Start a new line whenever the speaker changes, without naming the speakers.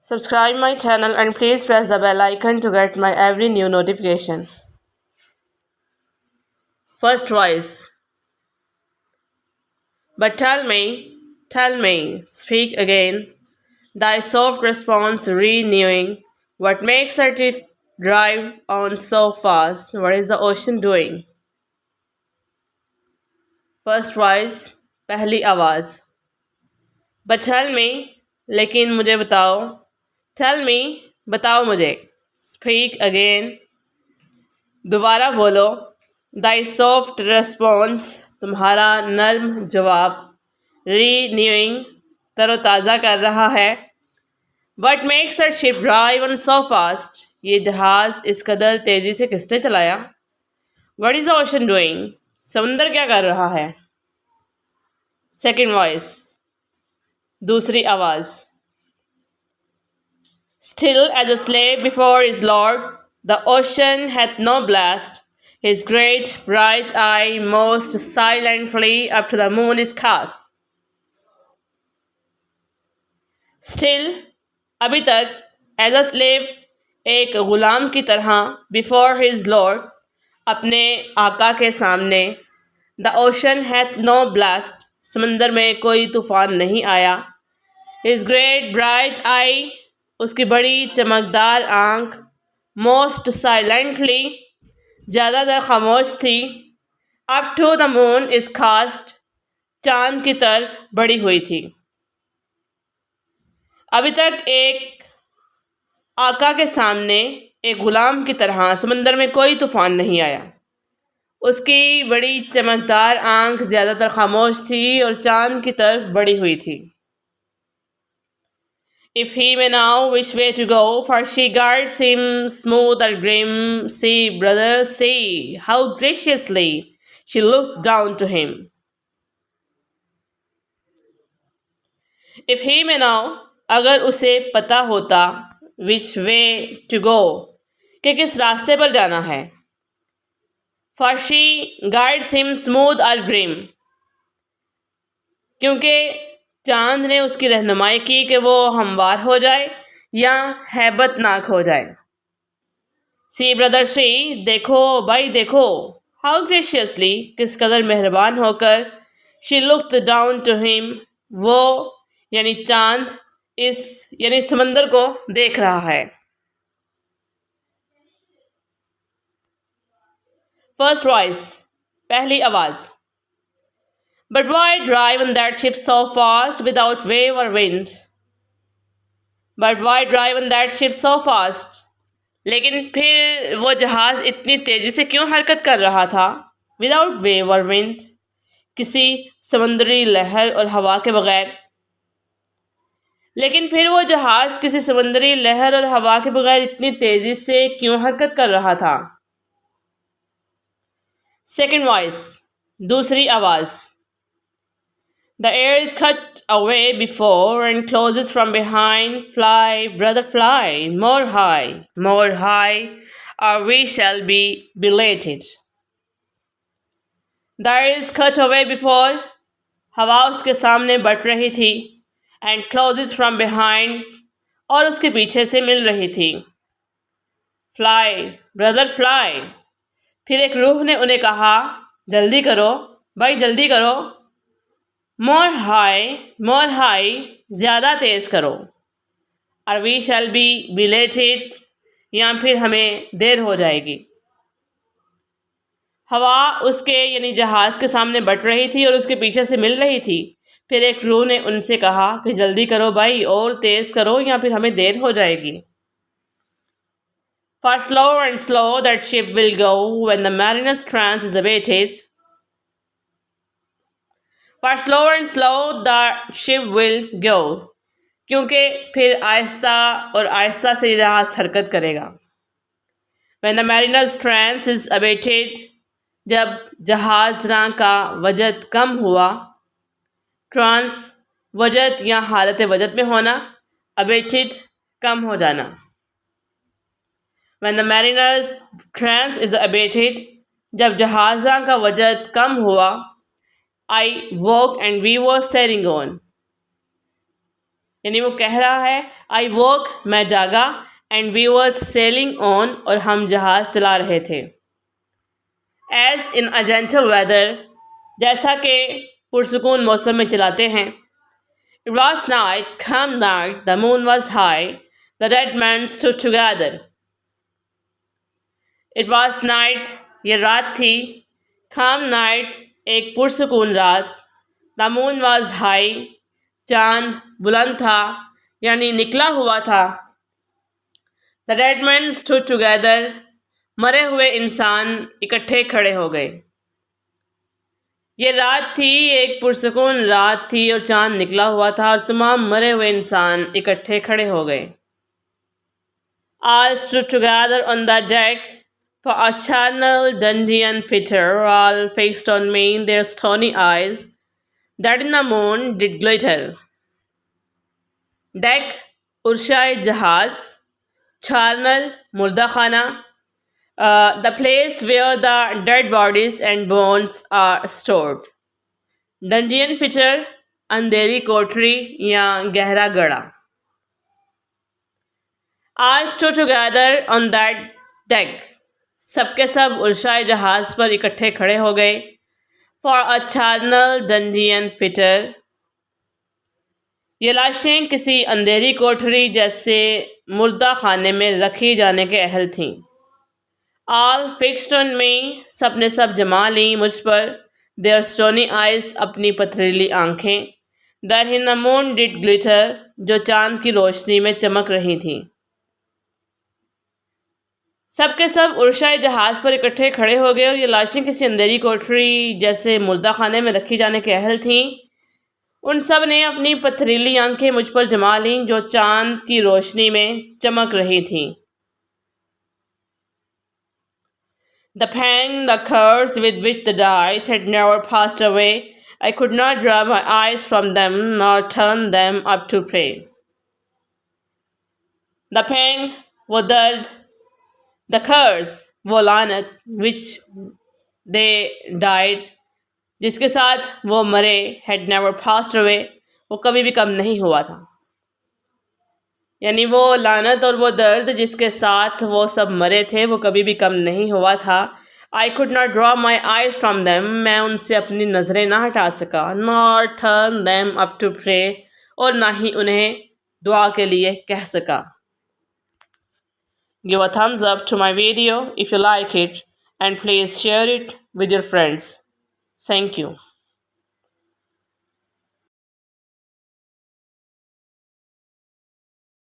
Subscribe my channel and please press the bell icon to get my every new notification. First voice. But tell me, speak again. Thy soft response renewing. What makes the ship drive on so fast? What is the ocean doing? First voice. पहली आवाज़. But tell me, लेकिन मुझे बताओ. Tell me, बताओ मुझे. Speak again. दोबारा बोलो. Thy soft response, तुम्हारा नर्म जवाब. Renewing, तरोताज़ा कर रहा है. What makes that ship drive on so fast? ये जहाज इस कदर तेजी से किसने चलाया? What is the ocean doing? समुंदर क्या कर रहा है? Second voice, दूसरी आवाज़. Still as a slave before his lord, the ocean hath no blast. His great bright eye most silently up to the moon is cast. Still, अभी तक, as a slave, एक गुलाम की तरह, before his lord, अपने आका के सामने, the ocean hath no blast, समंदर में कोई तूफान नहीं आया. His great bright eye, उसकी बड़ी चमकदार आंख, most silently, ज़्यादातर खामोश थी, up to the moon is cast, चांद की तरफ बढ़ी हुई थी. अभी तक एक आका के सामने एक गुलाम की तरह समंदर में कोई तूफान नहीं आया. उसकी बड़ी चमकदार आंख ज़्यादातर खामोश थी और चांद की तरफ बढ़ी हुई थी. If he may know which way to go, for she guards him smooth or grim, see, brother, see, how graciously she looked down to him. If he may know, अगर उसे पता होता, which way to go, कि किस रास्ते पर जाना है. For she guides him smooth or grim, क्योंकि चांद ने उसकी रहनुमाई की कि वो हमवार हो जाए या हैबतनाक हो जाए. See brother see, देखो भाई देखो, how graciously, किस कदर मेहरबान होकर, she looked down to him, वो यानी चांद इस यानी समंदर को देख रहा है. First voice, पहली आवाज़. But why drive on that ship so fast without wave or wind? But why drive on that ship so fast? लेकिन फिर वो जहाज़ इतनी तेज़ी से क्यों हरकत कर रहा था? Without wave or wind, किसी समुद्री लहर और हवा के बगैर. लेकिन फिर वो जहाज़ किसी समुद्री लहर और हवा के बगैर इतनी तेज़ी से क्यों हरकत कर रहा था? Second voice, दूसरी आवाज़. The air is cut away before and closes from behind. Fly, brother, fly, more high, or we shall be belated. The air is cut away before, हवा उसके सामने बट रही थी, and closes from behind, और उसके पीछे से मिल रही थी. Fly, brother, fly. फिर एक रूह ने उन्हें कहा, जल्दी करो, भाई जल्दी करो. More high, ज़्यादा तेज़ करो. और we shall be belated, या फिर हमें देर हो जाएगी. हवा उसके यानी जहाज़ के सामने बट रही थी और उसके पीछे से मिल रही थी. फिर एक रूह ने उनसे कहा कि जल्दी करो भाई और तेज़ करो या फिर हमें देर हो जाएगी. For slow and slow that ship will go when the mariner's trance is abated. For slow and slow the ship will go, क्योंकि फिर आहिस्ता और आहिस्ता से जहाज़ हरकत करेगा. When the mariner's trance is abated, जब जहाज़रां का वजद कम हुआ. ट्रांस वजद या हालत वजद में होना, abated कम हो जाना. When the mariner's trance is abated, जब जहाज़रां का वजद कम हुआ. I woke and we were sailing on. यानी वो कह रहा है आई वोक, मैं जागा, and we were sailing on, और हम जहाज चला रहे थे। As in a gentle weather, जैसा कि पुरसुकून मौसम में चलाते हैं। It was night, calm night, the moon was high, the red man stood together. It was night, ये रात थी, calm night, एक पुरसुकून रात, द मून वॉज हाई, चांद बुलंद था यानी निकला हुआ था। The dead man stood together, मरे हुए इंसान इकट्ठे खड़े हो गए। ये रात थी, एक पुरसुकून रात थी और चांद निकला हुआ था और तमाम मरे हुए इंसान इकट्ठे खड़े हो गए। All stood together on the deck, for a charnel Dungeon fitter all fixed on me their stony eyes, that in the moon did glitter. Deck, उर्शाए जहाज, charnel, मुर्दा खाना, the place where the dead bodies and bones are stored. Dungeon fitter, अंधेरी कोठरी या गहरा गड़ा। All stood together on that deck, सबके सब उर्शाए जहाज पर इकट्ठे खड़े हो गए। For a charnel dungeon fitter, ये लाशें किसी अंधेरी कोठरी जैसे मुर्दा खाने में रखी जाने के अहल थीं। All fixed on me, सब ने सब जमा ली मुझ पर। Their stony eyes, अपनी पथरीली आंखें। That in the moon did glitter, जो चांद की रोशनी में चमक रही थी। सब के सब उर्शाए जहाज पर इकट्ठे खड़े हो गए और ये लाशें किसी अंधेरी कोठरी जैसे मुर्दा खाने में रखी जाने के अहल थीं। उन सब ने अपनी पथरीली आंखें मुझ पर जमा लीं जो चांद की रोशनी में चमक रही थीं। The pang, the curse with which the died had never passed away. I could not draw my eyes from them nor turn them up to pray. The pang, वो दर्द, the curse, वो लानत, which they died, जिसके साथ वो मरे, had never passed away, वो कभी भी कम नहीं हुआ था। यानी वो लानत और वो दर्द जिसके साथ वो सब मरे थे वो कभी भी कम नहीं हुआ था। I could not draw my eyes from them, मैं उनसे अपनी नज़रें ना हटा सका। Nor turn them up to pray, और ना ही उन्हें दुआ के लिए कह सका। Give a thumbs up to my video if you like it, and please share it with your friends. Thank you.